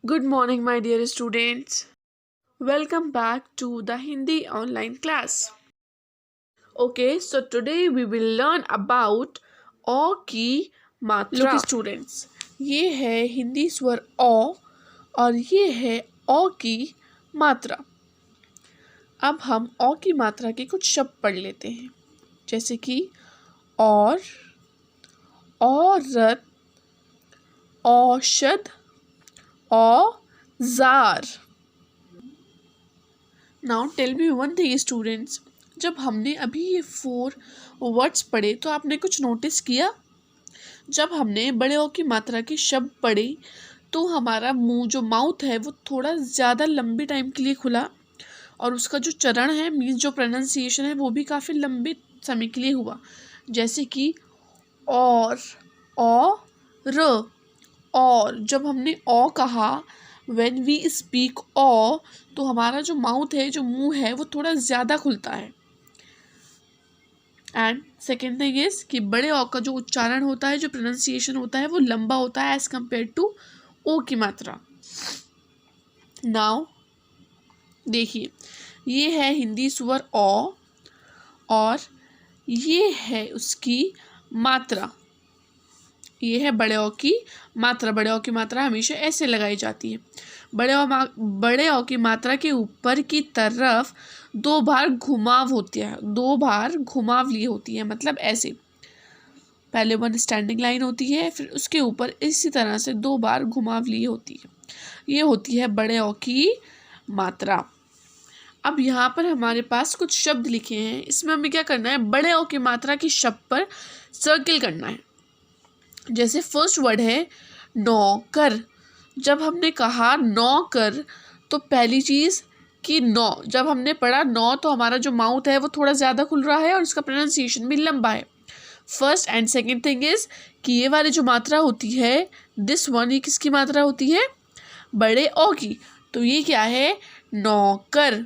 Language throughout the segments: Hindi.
Good morning, my dear students. Welcome back to the Hindi online class. Okay, so today we will learn about ओ की मात्रा. Look students, ये है हिंदी स्वर ओ और ये है ओ की मात्रा. अब हम ओ की मात्रा के कुछ शब्द पढ़ लेते हैं, जैसे कि और, औरत, औषध, औजार. Now tell me one thing students, जब हमने अभी ये 4 वर्ड्स पढ़े तो आपने कुछ नोटिस किया? जब हमने बड़े ओ की मात्रा के शब्द पढ़े तो हमारा मुंह जो माउथ है वो थोड़ा ज़्यादा लंबे टाइम के लिए खुला और उसका जो चरण है मीन्स जो प्रोनाउंसिएशन है वो भी काफ़ी लंबे समय के लिए हुआ. जैसे कि और र. और जब हमने ओ कहा, व्हेन वी स्पीक ओ, तो हमारा जो माउथ है, जो मुंह है, वो थोड़ा ज़्यादा खुलता है. एंड सेकेंड थिंग इज कि बड़े ओ का जो उच्चारण होता है, जो प्रोनाउंसिएशन होता है, वो लंबा होता है एज कम्पेयर टू ओ की मात्रा. नाउ देखिए, ये है हिंदी स्वर ओ और ये है उसकी मात्रा. ये है बड़े ओ की मात्रा. बड़े ओ की मात्रा हमेशा ऐसे लगाई जाती है. बड़े ओ की मात्रा के ऊपर की तरफ 2 बार घुमाव होती है, 2 बार घुमाव लिए होती है, मतलब ऐसे. पहले 1 स्टैंडिंग लाइन होती है, फिर उसके ऊपर इसी तरह से 2 बार घुमाव लिए होती है. ये होती है बड़े ओ की मात्रा. अब यहाँ पर हमारे पास कुछ शब्द लिखे हैं, इसमें हमें क्या करना है, बड़े ओ की मात्रा के शब्द पर सर्किल करना है. जैसे फर्स्ट वर्ड है नौकर. जब हमने कहा नौकर तो पहली चीज़ कि नौ, जब हमने पढ़ा नौ तो हमारा जो माउथ है वो थोड़ा ज़्यादा खुल रहा है और उसका प्रोनाउंसिएशन भी लंबा है. First and second thing is कि ये वाली जो मात्रा होती है, दिस वन, ये किसकी मात्रा होती है, बड़े ओ की. तो ये क्या है, नौकर.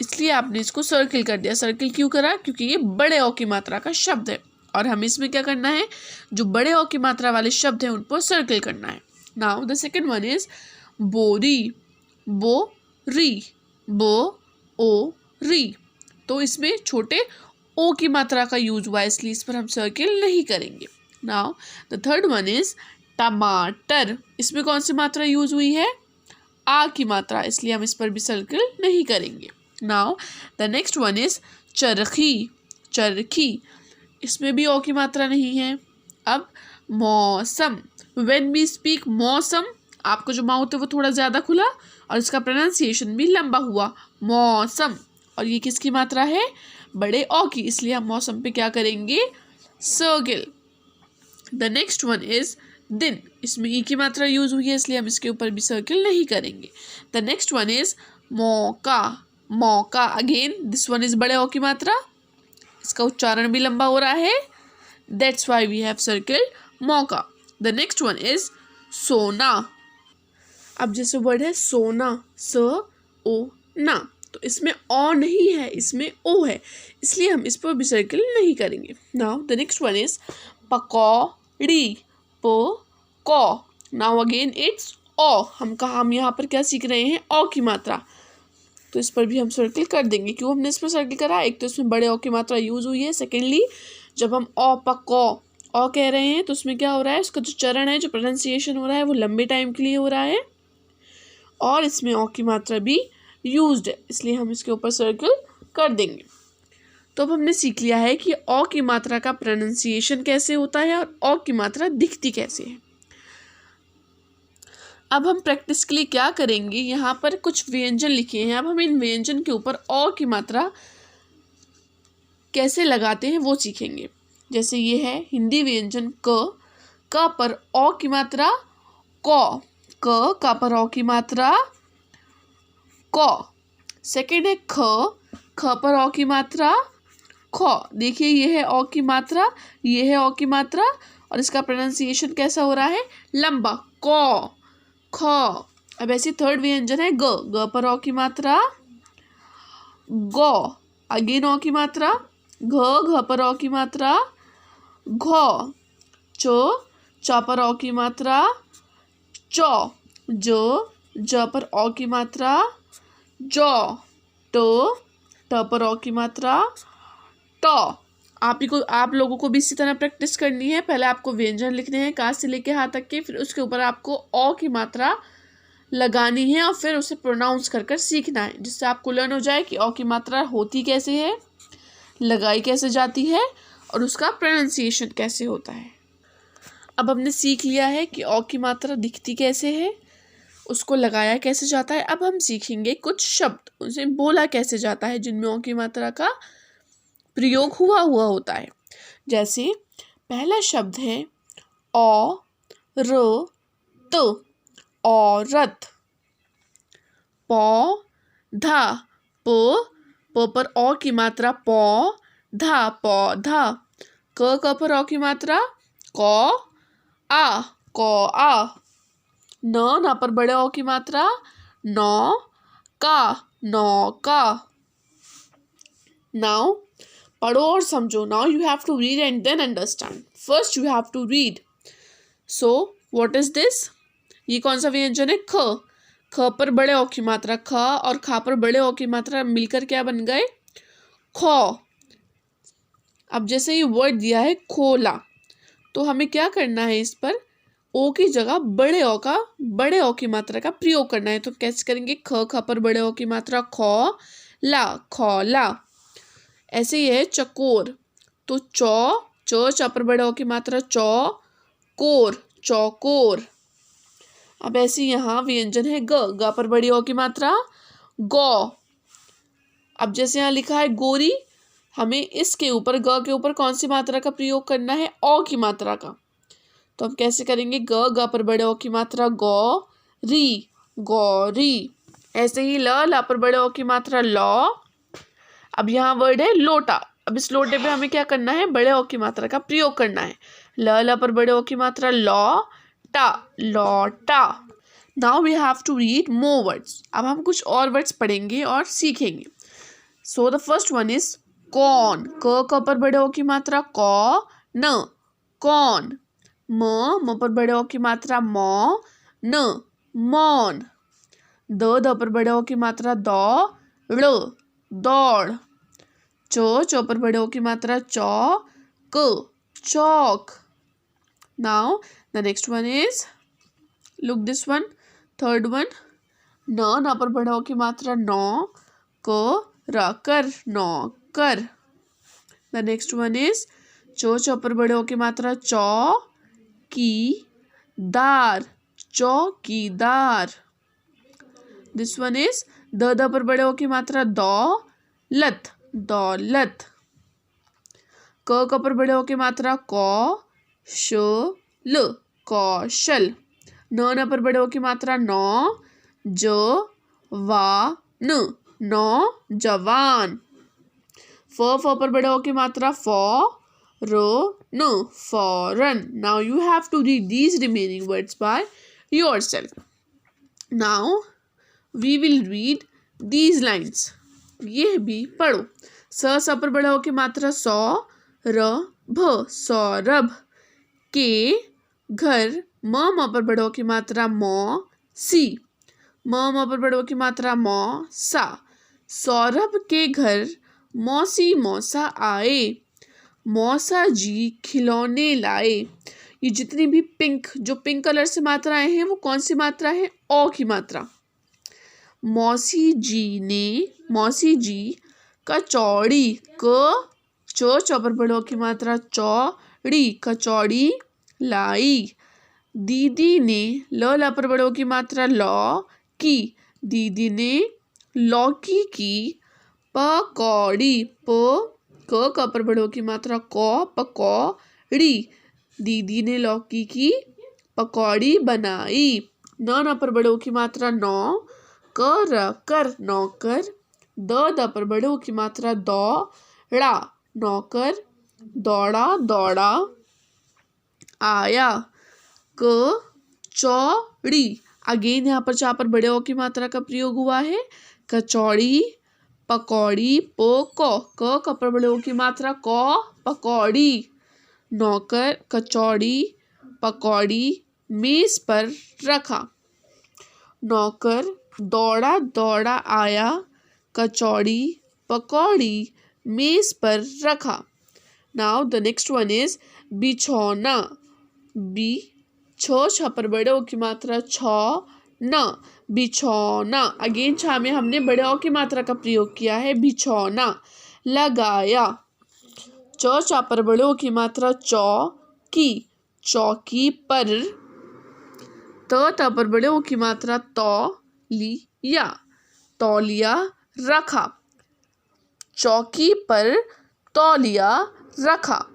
इसलिए आपने इसको सर्किल कर दिया. सर्किल क्यों करा, क्योंकि ये बड़े ओ की मात्रा का शब्द है और हमें इसमें क्या करना है, जो बड़े ओ की मात्रा वाले शब्द हैं उन पर सर्किल करना है. Now the second one is बोरी. री, बो ओ री. तो इसमें छोटे ओ की मात्रा का यूज हुआ है, इसलिए इस पर हम सर्किल नहीं करेंगे. Now the third one is टमाटर. इसमें कौन सी मात्रा यूज हुई है, आ की मात्रा, इसलिए हम इस पर भी सर्किल नहीं करेंगे. Now the next one is चरखी. इसमें भी ओ की मात्रा नहीं है. अब मौसम. व्हेन वी स्पीक मौसम, आपका जो माउथ है वो थोड़ा ज़्यादा खुला और इसका प्रोनाउंसिएशन भी लंबा हुआ, मौसम. और ये किसकी मात्रा है, बड़े ओ की, इसलिए हम मौसम पे क्या करेंगे, circle. The next one is दिन. इसमें ई की मात्रा यूज हुई है, इसलिए हम इसके ऊपर भी सर्किल नहीं करेंगे. द नेक्स्ट वन इज मौका. अगेन दिस वन इज बड़े ओ की मात्रा, इसका उच्चारण भी लंबा हो रहा है, that's why we have circle मौका. द नेक्स्ट वन इज सोना. अब जैसे वर्ड है सोना, स ओ ना, तो इसमें ओ नहीं है, इसमें ओ है, इसलिए हम इस पर भी सर्किल नहीं करेंगे. Now the next one is पकौड़ी. को. Now again it's O. हम यहाँ पर क्या सीख रहे हैं, ओ की मात्रा, तो इस पर भी हम सर्किल कर देंगे. क्यों हमने इस पर सर्किल करा, एक तो इसमें बड़े ओ की मात्रा यूज हुई है, सेकेंडली जब हम ओ पको ओ कह रहे हैं तो उसमें क्या हो रहा है, उसका जो चरण है, जो प्रोनाउंसिएशन हो रहा है वो लंबे टाइम के लिए हो रहा है और इसमें ओ की मात्रा भी यूज्ड है, इसलिए हम इसके ऊपर सर्किल कर देंगे. तो अब हमने सीख लिया है कि ओ की मात्रा का प्रोनाउंसिएशन कैसे होता है और ओ की मात्रा दिखती कैसे है. अब हम प्रैक्टिस के लिए क्या करेंगे, यहाँ पर कुछ व्यंजन लिखे हैं, अब हम इन व्यंजन के ऊपर ओ की मात्रा कैसे लगाते हैं वो सीखेंगे. जैसे ये है हिंदी व्यंजन क पर ओ की मात्रा को, क पर ओ की मात्रा को. सेकेंड है ख पर ओ की मात्रा खो. देखिए ये है ओ की मात्रा, ये है ओ की मात्रा और इसका प्रोनाउंसिएशन कैसा हो रहा है, लंबा, को खो. अब ऐसी थर्ड व्यंजन है ग पर ओ की मात्रा गो. अगेन ओ की मात्रा घ पर ओ की मात्रा घो. च पर ओ की मात्रा चो. जो ज पर औ की मात्रा जौ, ट पर औ की मात्रा टौ। आप लोगों को भी इसी तरह प्रैक्टिस करनी है। पहले आपको व्यंजन लिखने हैं का से लेके हा तक के, फिर उसके ऊपर आपको औ की मात्रा लगानी है और फिर उसे प्रोनाउंस कर कर सीखना है, जिससे आपको लर्न हो जाए कि औ की मात्रा होती कैसे है, लगाई कैसे जाती है और उसका प्रोनाउंसिएशन कैसे होता है। अब हमने सीख लिया है कि औ की मात्रा दिखती कैसे है, उसको लगाया कैसे जाता है। अब हम सीखेंगे कुछ शब्द, उसे बोला कैसे जाता है जिनमें औ की मात्रा का प्रयोग हुआ होता है। जैसे पहला शब्द है औ र त, औरत। पौधा, प पर औ की मात्रा पौ, धा पौधा। क पर औ की मात्रा कौ, आ कौआ। न पर बड़े औ की मात्रा नौ, का नौका। नाउ पढ़ो और समझो। Now you have to read and then understand. First you have to read. So what is this? ये कौन सा व्यंजन है? ख। ख पर बड़े औ की मात्रा ख और खा पर बड़े औ की मात्रा मिलकर क्या बन गए? खौ। अब जैसे ये वर्ड दिया है खोला, तो हमें क्या करना है? इस पर ओ की जगह बड़े औ की मात्रा का प्रयोग करना है। तो कैसे करेंगे? ख पर बड़े औ की मात्रा खौ, ला खौला। ऐसे ही है चकोर, तो च पर बड़े औ की मात्रा चौ, कोर चौकोर। अब ऐसे यहाँ व्यंजन है ग पर बड़ी औ की मात्रा गौ। अब जैसे यहाँ लिखा है गोरी, हमें इसके ऊपर ग के ऊपर कौन सी मात्रा का प्रयोग करना है? औ की मात्रा का। तो हम कैसे करेंगे? ग पर बड़े औ की मात्रा गौ, री गौरी। ऐसे ही ल पर बड़े औ की मात्रा लौ। अब यहाँ वर्ड है लोटा। अब इस लोटे पे हमें क्या करना है? बड़े औ की मात्रा का प्रयोग करना है। ल पर बड़े औ की मात्रा लौ, टा लौटा। Now we have to read more words. अब हम कुछ और वर्ड्स पढ़ेंगे और सीखेंगे। So the first one is कौन। क पर बड़े औ की मात्रा कौ, न कौन। म पर बड़े औ की मात्रा मौ, न मौन। द पर बड़े औ की मात्रा दौ, ड़ दौड़। च पर बड़े औ की मात्रा चौ, क चौक। Now the next one is, look this one, third one. न पर बड़े औ की मात्रा नौ, क कर नौकर। द नेक्स्ट वन इज चौ पर बड़े औ की मात्रा चौ, की दार चौकीदार। दिस वन इज द पर बड़े औ की मात्रा दौ, लत दौलत। क पर बड़े औ की मात्रा कौ, श ल कौशल। न पर बड़े औ की मात्रा नौ, ज वा न नौजवान। फ पर बड़े औ की मात्रा फौ, र न फौरन। Now you have to read these remaining words by yourself. Now we will read these lines. यह भी पढ़ो. स पर बड़ा हो की मात्रा सौ, र भ सौरभ. के घर, म पर बड़ा हो की मात्रा मौ, सी. म पर बड़ा हो की मात्रा मौ, सा. सौरभ के घर मौसी मौसा आए. मौसा जी खिलौने लाए. ये जितनी भी जो पिंक कलर से मात्राएं हैं वो कौन सी मात्रा है? ओ की मात्रा. मौसी जी कचौड़ी. चौपर बड़ों की मात्रा चौड़ी कचौड़ी लाई. दीदी ने ल पर बड़ों की मात्रा लौ की. दीदी ने लौकी की पकौड़ी. क पर बड़ों की मात्रा कौ पकौड़ी. दीदी ने लौकी की पकौड़ी बनाई. न पर बड़ों की मात्रा नौ कर नौकर. द पर बड़ों की मात्रा दौड़ा नौकर दौड़ा दौड़ा आया. क चौड़ी. अगेन यहाँ पर चा पर बड़े ओ की मात्रा का प्रयोग हुआ है. कचौड़ी पकौड़ी. क पर बड़े ओ की मात्रा कौ पकौड़ी. नौकर कचौड़ी पकौड़ी मेज पर रखा. नौकर दौड़ा दौड़ा आया, कचौड़ी पकौड़ी मेज पर रखा। Now the next one is बिछौना। बी छ पर बड़े ओ की मात्रा छ न, बिछौना। अगेन छा में हमने बड़े ओ की मात्रा का प्रयोग किया है, बिछौना। लगाया। च पर बड़े ओ की मात्रा चौकी, चौकी पर। त पर बड़े ओ की मात्रा तौलिया, तौलिया रखा, चौकी पर तौलिया रखा।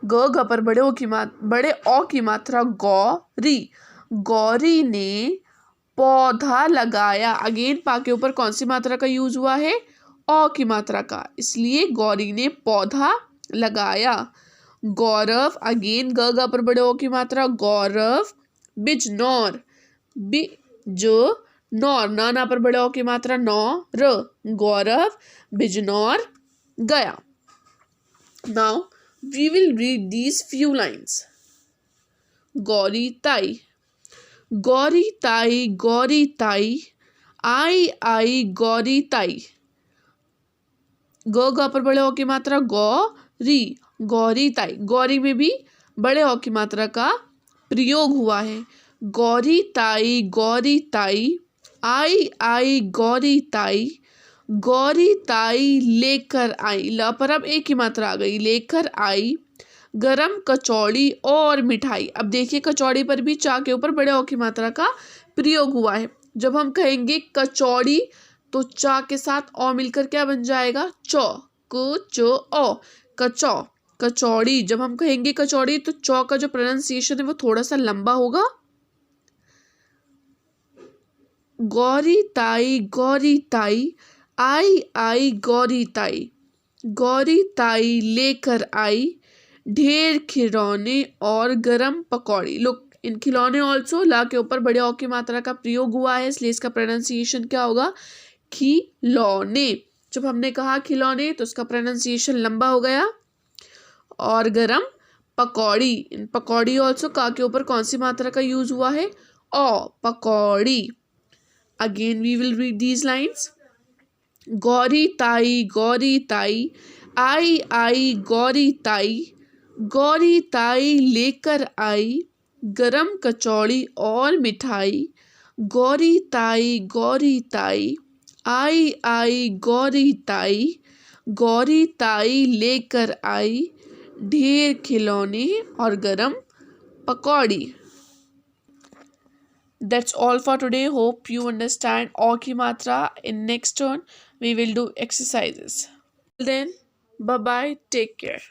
ग पर बड़े ओ की मात्रा गौरी, गौरी ने पौधा लगाया। अगेन पा के ऊपर कौन सी मात्रा का यूज हुआ है, ओ की मात्रा का, इसलिए गौरी ने पौधा लगाया। गौरव। अगेन ग पर बड़े ओ की मात्रा गौरव, बिजनौर, जो नौर, ना पर बड़े ओ की मात्रा नौर, गौरव बिजनौर गया। Now we will read these few lines. Gauri ताई, गौरी ताई गौरी ताई, आई आई गौरी ताई। ग पर बड़े ओ की मात्रा गौरी, गौरी ताई। गौरी में भी बड़े ओ की मात्रा का प्रयोग हुआ है। गौरी ताई, आई आई गौरी ताई, गौरी ताई लेकर आई। ल पर अब एक ही मात्रा आ गई, लेकर आई गरम कचौड़ी और मिठाई। अब देखिए कचौड़ी पर भी चा के ऊपर बड़े ओ की मात्रा का प्रयोग हुआ है। जब हम कहेंगे कचौड़ी तो चा के साथ ओ मिलकर क्या बन जाएगा, चौ, चो ओ, कचौ, कचौड़ी। जब हम कहेंगे कचौड़ी तो चौ का जो प्रोनाउंसिएशन है वो थोड़ा सा लंबा होगा। गौरी ताई, आई आई गौरी ताई, गौरी ताई लेकर आई ढेर खिलौने और गरम पकौड़ी। लुक, इन खिलौने ऑल्सो ला के ऊपर बड़े ओ की मात्रा का प्रयोग हुआ है, इसलिए इसका प्रोनाउंसिएशन क्या होगा, खिलौने। जब हमने कहा खिलौने तो उसका प्रोनाउंसिएशन लंबा हो गया। और गरम पकौड़ी, इन पकौड़ी ऑल्सो का के ऊपर कौन सी मात्रा का यूज हुआ है, ओ, पकौड़ी। Again we will read these lines. Gauri ताई, आई आई गौरी ताई, गौरी ताई लेकर आई गरम कचौड़ी और मिठाई। गौरी ताई, आई आई गौरी ताई, गौरी ताई लेकर आई ढेर खिलौने और गरम पकौड़ी। That's all for today. Hope you understand O की मात्रा. In next turn, we will do exercises. Till then, bye bye. Take care.